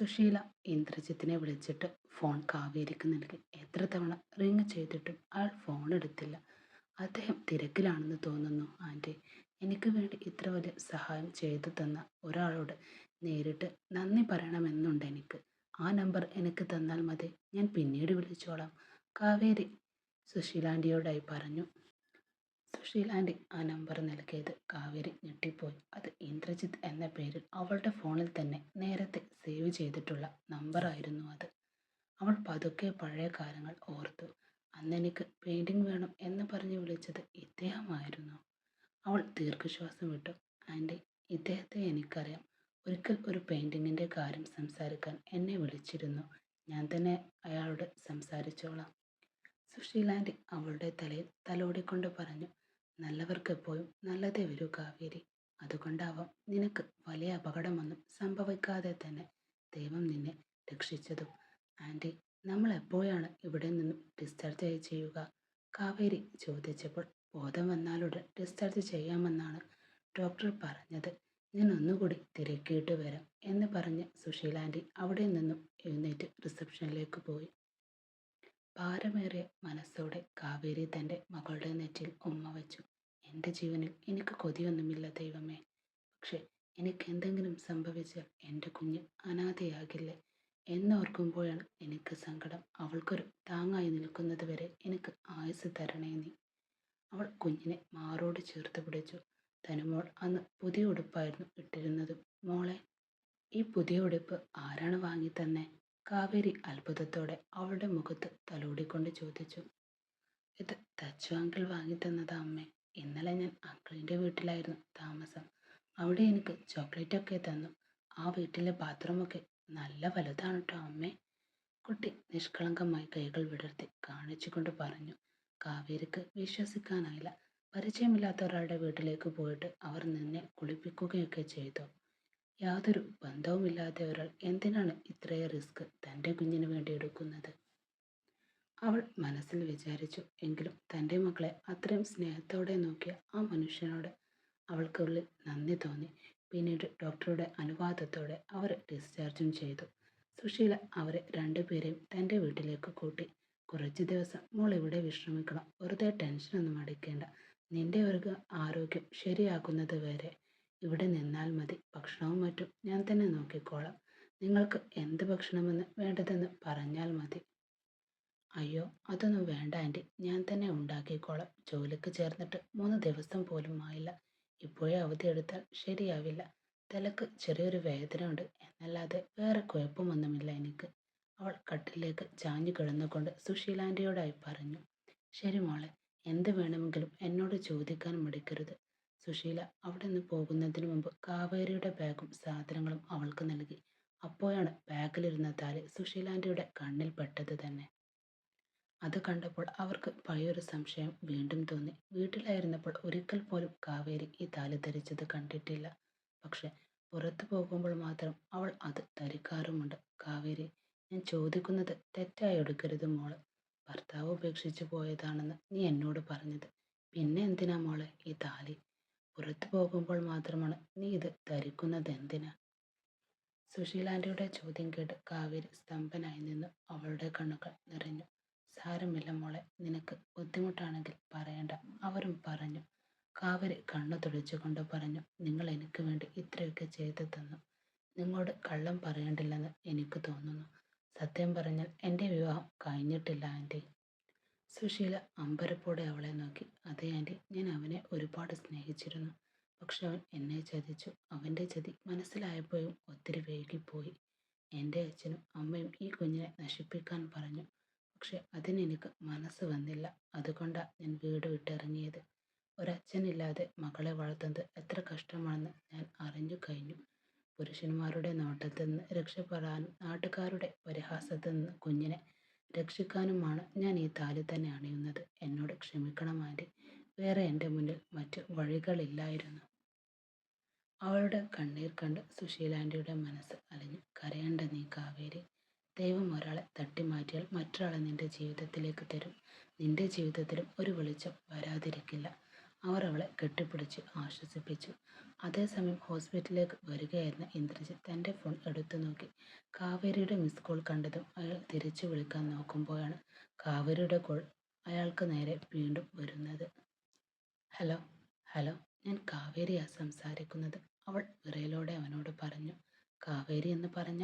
സുശീല ഇന്ദ്രജിത്തിനെ വിളിച്ചിട്ട് ഫോൺ കാവേരിക്ക് നൽകി. എത്ര തവണ റിങ് ചെയ്തിട്ടും അയാൾ ഫോൺ എടുത്തില്ല. അദ്ദേഹം തിരക്കിലാണെന്ന് തോന്നുന്നു ആൻറ്റി. എനിക്ക് വേണ്ടി ഇത്ര വലിയ സഹായം ചെയ്തു തന്ന ഒരാളോട് നേരിട്ട് നന്ദി പറയണമെന്നുണ്ട് എനിക്ക്. ആ നമ്പർ എനിക്ക് തന്നാൽ മതി, ഞാൻ പിന്നീട് വിളിച്ചോളാം, കാവേരി സുശീലാൻ്റിയോടായി പറഞ്ഞു. സുശീലാൻ്റി ആ നമ്പർ നൽകിയത് കാവേരി ഞെട്ടിപ്പോയി. അത് ഇന്ദ്രജിത്ത് എന്ന പേരിൽ അവളുടെ ഫോണിൽ തന്നെ നേരത്തെ സേവ് ചെയ്തിട്ടുള്ള നമ്പറായിരുന്നു അത്. അവൾ പതുക്കെ പഴയ കാര്യങ്ങൾ ഓർത്തു. അന്നെനിക്ക് പെയിൻറ്റിങ് വേണം എന്ന് പറഞ്ഞ് വിളിച്ചത് ഇദ്ദേഹമായിരുന്നു. അവൾ ദീർഘശ്വാസം വിട്ടു. ആൻറ്റി, ഇദ്ദേഹത്തെ എനിക്കറിയാം. ഒരിക്കൽ ഒരു പെയിൻറ്റിങ്ങിൻ്റെ കാര്യം സംസാരിക്കാൻ എന്നെ വിളിച്ചിരുന്നു. ഞാൻ തന്നെ അയാളോട് സംസാരിച്ചോളാം. സുശീലാൻ്റി അവളുടെ തലയിൽ തലോടിക്കൊണ്ട് പറഞ്ഞു. നല്ലവർക്ക് എപ്പോഴും നല്ലതേ വരൂ കാവേരി. അതുകൊണ്ടാവാം നിനക്ക് വലിയ അപകടമൊന്നും സംഭവിക്കാതെ തന്നെ ദൈവം നിന്നെ രക്ഷിച്ചതും. ആൻറ്റി, നമ്മൾ എപ്പോഴാണ് ഇവിടെ നിന്നും ഡിസ്ചാർജ് ചെയ്യുക? കാവേരി ചോദിച്ചപ്പോൾ ബോധം വന്നാലുടൻ ഡിസ്ചാർജ് ചെയ്യാമെന്നാണ് ഡോക്ടർ പറഞ്ഞത്. ഞാൻ ഒന്നുകൂടി തിരക്കിയിട്ട് വരാം എന്ന് പറഞ്ഞ് സുശീലാൻ്റി അവിടെ നിന്നും എഴുന്നേറ്റ് റിസപ്ഷനിലേക്ക് പോയി. ഭാരമേറിയ മനസ്സോടെ കാവേരി തൻ്റെ മകളുടെ നെറ്റിയിൽ ഉമ്മ വച്ചു. എൻ്റെ ജീവനിൽ എനിക്ക് കൊതിയൊന്നുമില്ല ദൈവമേ. പക്ഷെ എനിക്ക് എന്തെങ്കിലും സംഭവിച്ചാൽ എൻ്റെ കുഞ്ഞ് അനാഥയാകില്ലേ എന്നോർക്കുമ്പോഴാണ് എനിക്ക് സങ്കടം. അവൾക്കൊരു താങ്ങായി നിൽക്കുന്നത് വരെ എനിക്ക് ആയുസ് തരണേ നീ. അവൾ കുഞ്ഞിനെ മാറോട് ചേർത്ത് പിടിച്ചു. തനുമോൾ അന്ന് പുതിയ ഉടുപ്പായിരുന്നു ഇട്ടിരുന്നത്. മോളെ, ഈ പുതിയ ഉടുപ്പ് ആരാണ് വാങ്ങി തന്നെ? കാവേരി അത്ഭുതത്തോടെ അവളുടെ മുഖത്ത് തലോടിക്കൊണ്ട് ചോദിച്ചു. ഇത് തച്ചു അങ്കിൾ വാങ്ങി തന്നതാ അമ്മേ. ഇന്നലെ ഞാൻ അങ്കിളിൻ്റെ വീട്ടിലായിരുന്നു താമസം. അവിടെ എനിക്ക് ചോക്ലേറ്റ് ഒക്കെ തന്നു. ആ വീട്ടിലെ ബാത്റൂമൊക്കെ നല്ല വലുതാണ് കേട്ടോ അമ്മേ. കുട്ടി നിഷ്കളങ്കമായി കൈകൾ വിടർത്തി കാണിച്ചുകൊണ്ട് പറഞ്ഞു. കാവേരിക്ക് വിശ്വസിക്കാനായില്ല. പരിചയമില്ലാത്ത ഒരാളുടെ വീട്ടിലേക്ക് പോയിട്ട് അവർ നിന്നെ കുളിപ്പിക്കുകയൊക്കെ ചെയ്തോ? യാതൊരു ബന്ധവുമില്ലാത്ത ഒരാൾ എന്തിനാണ് ഇത്രയും റിസ്ക് തൻ്റെ കുഞ്ഞിന് വേണ്ടി എടുക്കുന്നത്? അവൾ മനസ്സിൽ വിചാരിച്ചു. എങ്കിലും തൻ്റെ മക്കളെ അത്രയും സ്നേഹത്തോടെ നോക്കിയ ആ മനുഷ്യനോട് അവൾക്കുള്ളിൽ നന്ദി തോന്നി. പിന്നീട് ഡോക്ടറുടെ അനുവാദത്തോടെ അവർ ഡിസ്ചാർജും ചെയ്തു. സുശീല അവരെ രണ്ടുപേരെയും തൻ്റെ വീട്ടിലേക്ക് കൂട്ടി. കുറച്ച് ദിവസം മോൾ ഇവിടെ വിശ്രമിക്കണം. വെറുതെ ടെൻഷനൊന്നും അടിക്കേണ്ട. നിന്റെ ഒരു ആരോഗ്യം ശരിയാക്കുന്നത് വരെ ഇവിടെ നിന്നാൽ മതി. ഭക്ഷണവും മറ്റും ഞാൻ തന്നെ നോക്കിക്കോളാം. നിങ്ങൾക്ക് എന്ത് ഭക്ഷണമെന്ന് വേണ്ടതെന്ന് പറഞ്ഞാൽ മതി. അയ്യോ, അതൊന്നും വേണ്ട ആൻറ്റി, ഞാൻ തന്നെ ഉണ്ടാക്കിക്കോളാം. ജോലിക്ക് ചേർന്നിട്ട് 3 ദിവസം പോലും ആയില്ല. ഇപ്പോഴേ അവധി എടുത്താൽ ശരിയാവില്ല. തലക്ക് ചെറിയൊരു വേദന ഉണ്ട് എന്നല്ലാതെ വേറെ കുഴപ്പമൊന്നുമില്ല എനിക്ക്. അവൾ കട്ടിലേക്ക് ചാഞ്ഞു കിടന്നുകൊണ്ട് സുശീലാൻ്റിയോടായി പറഞ്ഞു. ശരി മോളെ, എന്ത് വേണമെങ്കിലും എന്നോട് ചോദിക്കാൻ മടിക്കരുത്. സുശീല അവിടെ നിന്ന് പോകുന്നതിന് മുമ്പ് കാവേരിയുടെ ബാഗും സാധനങ്ങളും അവൾക്ക് നൽകി. അപ്പോഴാണ് ബാഗിലിരുന്ന താലി സുശീലാൻ്റിയുടെ കണ്ണിൽ പെട്ടത് തന്നെ. അത് കണ്ടപ്പോൾ അവർക്ക് പഴയൊരു സംശയം വീണ്ടും തോന്നി. വീട്ടിലായിരുന്നപ്പോൾ ഒരിക്കൽ പോലും കാവേരി ഈ താലി ധരിച്ചത് കണ്ടിട്ടില്ല. പക്ഷെ പുറത്തു പോകുമ്പോൾ മാത്രം അവൾ അത് ധരിക്കാറുമുണ്ട്. കാവേരി, ഞാൻ ചോദിക്കുന്നത് തെറ്റായി എടുക്കരുത് മോള്. ഭർത്താവ് ഉപേക്ഷിച്ചു പോയതാണെന്ന് നീ എന്നോട് പറഞ്ഞത്. പിന്നെ എന്തിനാ മോളെ ഈ താലി? പുറത്തു പോകുമ്പോൾ മാത്രമാണ് നീ ഇത് ധരിക്കുന്നത് എന്തിനാ? സുശീലാൻ്റിയുടെ ചോദ്യം കേട്ട് കാവേരി സ്തംഭനായി നിന്നു. അവളുടെ കണ്ണുകൾ നിറഞ്ഞു. സാരമില്ല മോളെ, നിനക്ക് ബുദ്ധിമുട്ടാണെങ്കിൽ പറയണ്ട, അവരും പറഞ്ഞു. കാവേരി കണ്ണു തുടച്ചുകൊണ്ട് പറഞ്ഞു. നിങ്ങൾ എനിക്ക് വേണ്ടി ഇത്രയൊക്കെ ചെയ്തു തന്നു. നിങ്ങളോട് കള്ളം പറയണ്ടില്ലെന്ന് എനിക്ക് തോന്നുന്നു. സത്യം പറഞ്ഞാൽ എൻ്റെ വിവാഹം കഴിഞ്ഞിട്ടില്ല ആൻറ്റി. സുശീല അമ്പരപ്പോടെ അവളെ നോക്കി. അതെ ആൻറ്റി, ഞാൻ അവനെ ഒരുപാട് സ്നേഹിച്ചിരുന്നു. പക്ഷെ അവൻ എന്നെ ചതിച്ചു. അവൻ്റെ ചതി മനസ്സിലായപ്പോഴും ഒത്തിരി വൈകിപ്പോയി. എൻ്റെ അച്ഛനും അമ്മയും ഈ കുഞ്ഞിനെ നശിപ്പിക്കാൻ പറഞ്ഞു. പക്ഷെ അതിനെനിക്ക് മനസ്സ് വന്നില്ല. അതുകൊണ്ടാണ് ഞാൻ വീട് വിട്ടിറങ്ങിയത്. ഒരച്ഛനില്ലാതെ മകളെ വളർത്തുന്നത് എത്ര കഷ്ടമാണെന്ന് ഞാൻ അറിഞ്ഞു കഴിഞ്ഞു. പുരുഷന്മാരുടെ നോട്ടത്തിൽ നിന്ന് രക്ഷപ്പെടാനും നാട്ടുകാരുടെ പരിഹാസത്തിൽ നിന്ന് കുഞ്ഞിനെ രക്ഷിക്കാനുമാണ് ഞാൻ ഈ താലി തന്നെ അണിയുന്നത്. എന്നോട് ക്ഷമിക്കണം ആൻറ്റി. വേറെ എൻ്റെ മുന്നിൽ മറ്റു വഴികളില്ലായിരുന്നു. അവളുടെ കണ്ണീർ കണ്ട് സുശീലാൻ്റിയുടെ മനസ്സ് അലിഞ്ഞു. കരയണ്ട നീ കാവേരി. ദൈവം ഒരാളെ തട്ടിമാറ്റിയാൽ മറ്റൊരാളെ നിന്റെ ജീവിതത്തിലേക്ക് തരും. നിന്റെ ജീവിതത്തിലും ഒരു വെളിച്ചം വരാതിരിക്കില്ല. അവർ അവളെ കെട്ടിപ്പിടിച്ച് ആശ്വസിപ്പിച്ചു. അതേസമയം ഹോസ്പിറ്റലിലേക്ക് വരികയായിരുന്ന ഇന്ദ്രജിത്ത് തൻ്റെ ഫോൺ എടുത്തു നോക്കി. കാവേരിയുടെ മിസ് കോൾ കണ്ടതും അയാൾ തിരിച്ചു വിളിക്കാൻ നോക്കുമ്പോഴാണ് കാവേരിയുടെ കോൾ അയാൾക്ക് നേരെ വീണ്ടും വരുന്നത്. ഹലോ, ഹലോ, ഞാൻ കാവേരിയാ സംസാരിക്കുന്നത്, അവൾ വിറയലോടെ അവനോട് പറഞ്ഞു. കാവേരി എന്ന് പറഞ്ഞ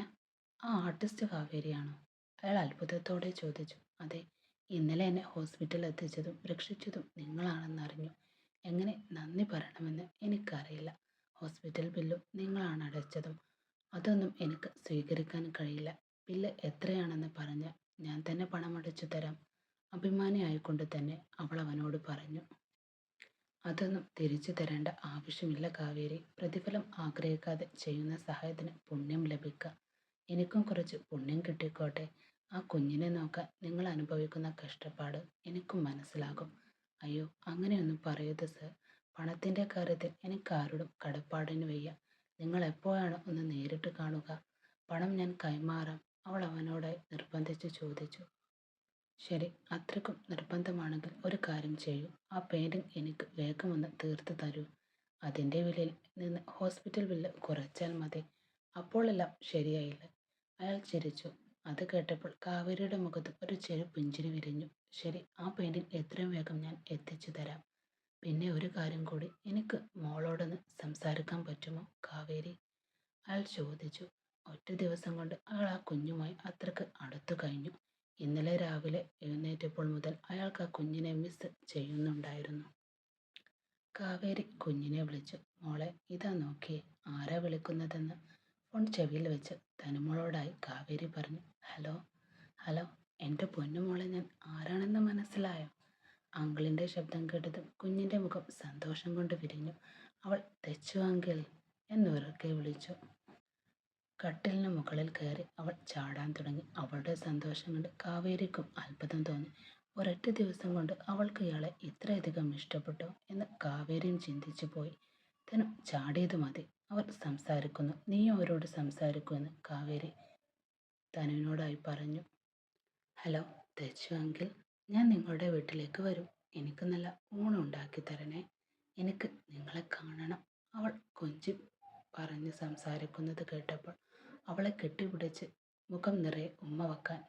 ആ ആർട്ടിസ്റ്റ് കാവേരിയാണോ? അയാൾ അത്ഭുതത്തോടെ ചോദിച്ചു. അതെ, ഇന്നലെ എന്നെ ഹോസ്പിറ്റലിൽ എത്തിച്ചതും രക്ഷിച്ചതും നിങ്ങളാണെന്നറിഞ്ഞു. എങ്ങനെ നന്ദി പറയണമെന്ന് എനിക്കറിയില്ല. ഹോസ്പിറ്റൽ ബില്ലും നിങ്ങളാണ് അടച്ചതും. അതൊന്നും എനിക്ക് സ്വീകരിക്കാൻ കഴിയില്ല. ബില്ല് എത്രയാണെന്ന് പറഞ്ഞാൽ ഞാൻ തന്നെ പണമടച്ചു തരാം. അഭിമാനിയായിക്കൊണ്ട് തന്നെ അവൾ അവനോട് പറഞ്ഞു. അതൊന്നും തിരിച്ചു തരേണ്ട ആവശ്യമില്ല കാവേരി. പ്രതിഫലം ആഗ്രഹിക്കാതെ ചെയ്യുന്ന സഹായത്തിന് പുണ്യം ലഭിക്കുക. എനിക്കും കുറച്ച് പുണ്യം കിട്ടിക്കോട്ടെ. ആ കുഞ്ഞിനെ നോക്കാൻ നിങ്ങൾ അനുഭവിക്കുന്ന കഷ്ടപ്പാട് എനിക്കും മനസ്സിലാകും. അയ്യോ, അങ്ങനെയൊന്നും പറയരുത് സർ. പണത്തിൻ്റെ കാര്യത്തിൽ എനിക്കാരോടും കടപ്പാടിന് വയ്യ. നിങ്ങൾ എപ്പോഴാണ് ഒന്ന് നേരിട്ട് കാണുക? പണം ഞാൻ കൈമാറാം, അവൾ അവനോട് നിർബന്ധിച്ച് ചോദിച്ചു. ശരി, അത്രയ്ക്കും നിർബന്ധമാണെങ്കിൽ ഒരു കാര്യം ചെയ്യൂ. ആ പെയിൻറ്റിങ് എനിക്ക് വേഗമൊന്ന് തീർത്ത് തരൂ. അതിൻ്റെ വിലയിൽ നിന്ന് ഹോസ്പിറ്റൽ ബില്ല് കുറച്ചാൽ മതി. അപ്പോഴെല്ലാം ശരിയായില്ല. അയാൾ ചിരിച്ചു. അത് കേട്ടപ്പോൾ കാവേരിയുടെ മുഖത്ത് ഒരു ചെറു പുഞ്ചിരി വിരിഞ്ഞു. ശരി, ആ പെയിൻറ്റിങ് എത്രയും വേഗം ഞാൻ എത്തിച്ചു തരാം. പിന്നെ ഒരു കാര്യം കൂടി, എനിക്ക് മോളോടൊന്ന് സംസാരിക്കാൻ പറ്റുമോ കാവേരി? അയാൾ ചോദിച്ചു. ഒറ്റ ദിവസം കൊണ്ട് അയാൾ ആ കുഞ്ഞുമായി അത്രയ്ക്ക് അടുത്തു കഴിഞ്ഞു. ഇന്നലെ രാവിലെ എഴുന്നേറ്റപ്പോൾ മുതൽ അയാൾക്ക് ആ കുഞ്ഞിനെ മിസ് ചെയ്യുന്നുണ്ടായിരുന്നു. കാവേരി കുഞ്ഞിനെ വിളിച്ചു. മോളെ, ഇതാ നോക്കിയേ, ആരാ വിളിക്കുന്നതെന്ന്. ഫോൺ ചെവിയിൽ വെച്ച് തനുമോളോടായി കാവേരി പറഞ്ഞു. ഹലോ, ഹലോ, എൻ്റെ പൊന്നുമോളെ, ഞാൻ ആരാണെന്ന് മനസ്സിലായോ? അങ്കിളിൻ്റെ ശബ്ദം കേട്ടതും കുഞ്ഞിൻ്റെ മുഖം സന്തോഷം കൊണ്ട് വിരിഞ്ഞു. അവൾ തെച്ചു അങ്കിൾ എന്നുറക്കെ വിളിച്ചു. കട്ടിലിന് മുകളിൽ കയറി അവൾ ചാടാൻ തുടങ്ങി. അവളുടെ സന്തോഷം കണ്ട് കാവേരിക്കും അത്ഭുതം തോന്നി. ഒരൊറ്റ ദിവസം കൊണ്ട് അവൾക്ക് ഇയാളെ ഇത്രയധികം ഇഷ്ടപ്പെട്ടോ എന്ന് കാവേരിയും ചിന്തിച്ചു പോയി. തനു ചാടിയത് മതി, അവർ സംസാരിക്കുന്നു, നീ അവരോട് സംസാരിക്കൂ എന്ന് കാവേരി തനുവിനോടായി പറഞ്ഞു. ഹലോ തെച്ചു അങ്കിൾ, ഞാൻ നിങ്ങളുടെ വീട്ടിലേക്ക് വരും. എനിക്ക് നല്ല ഊണ് ഉണ്ടാക്കി തരണേ. എനിക്ക് നിങ്ങളെ കാണണം. അവൾ കൊഞ്ചി പറഞ്ഞ് സംസാരിക്കുന്നത് കേട്ടപ്പോൾ അവളെ കെട്ടിപ്പിടിച്ച് മുഖം നിറയെ ഉമ്മ വെക്കാൻ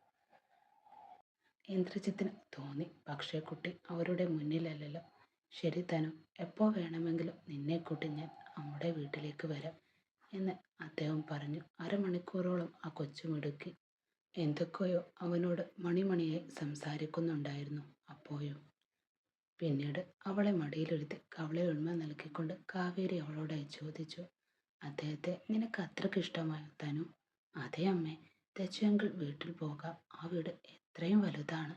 ഇന്ദ്രജിത്തിന് തോന്നി. പക്ഷേ കുട്ടി അവരുടെ മുന്നിലല്ലല്ലോ. ശരി തനു, എപ്പോൾ വേണമെങ്കിലും നിന്നെ കൂട്ടി ഞാൻ നമ്മുടെ വീട്ടിലേക്ക് വരാം എന്ന് അദ്ദേഹം പറഞ്ഞു. അരമണിക്കൂറോളം ആ കൊച്ചുമിടുക്കി എന്തൊക്കെയോ അവനോട് മണിമണിയായി സംസാരിക്കുന്നുണ്ടായിരുന്നു. അപ്പോഴും പിന്നീട് അവളെ മടിയിലെടുത്ത് കവളെ ഉണ്മ നൽകിക്കൊണ്ട് കാവേരി അവളോടായി ചോദിച്ചു. അദ്ദേഹത്തെ നിനക്ക് അത്രയ്ക്ക് ഇഷ്ടമായോ തനു? അതെ അമ്മേ, തെച്ചെങ്കിൽ വീട്ടിൽ പോകാം. ആ വീട് എത്രയും വലുതാണ്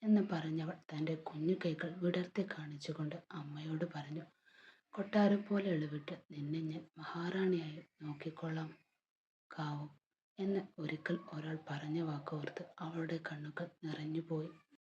എന്ന് പറഞ്ഞവൾ തൻ്റെ കുഞ്ഞു കൈകൾ വിടർത്തി കാണിച്ചുകൊണ്ട് അമ്മയോട് പറഞ്ഞു. കൊട്ടാരം പോലെ എളിവിട്ട് നിന്നെ ഞാൻ മഹാറാണിയായി നോക്കിക്കൊള്ളാം കാവൂ എന്ന് ഒരിക്കൽ ഒരാൾ പറഞ്ഞ വാക്കോർത്ത് അവളുടെ കണ്ണുകൾ നിറഞ്ഞുപോയി.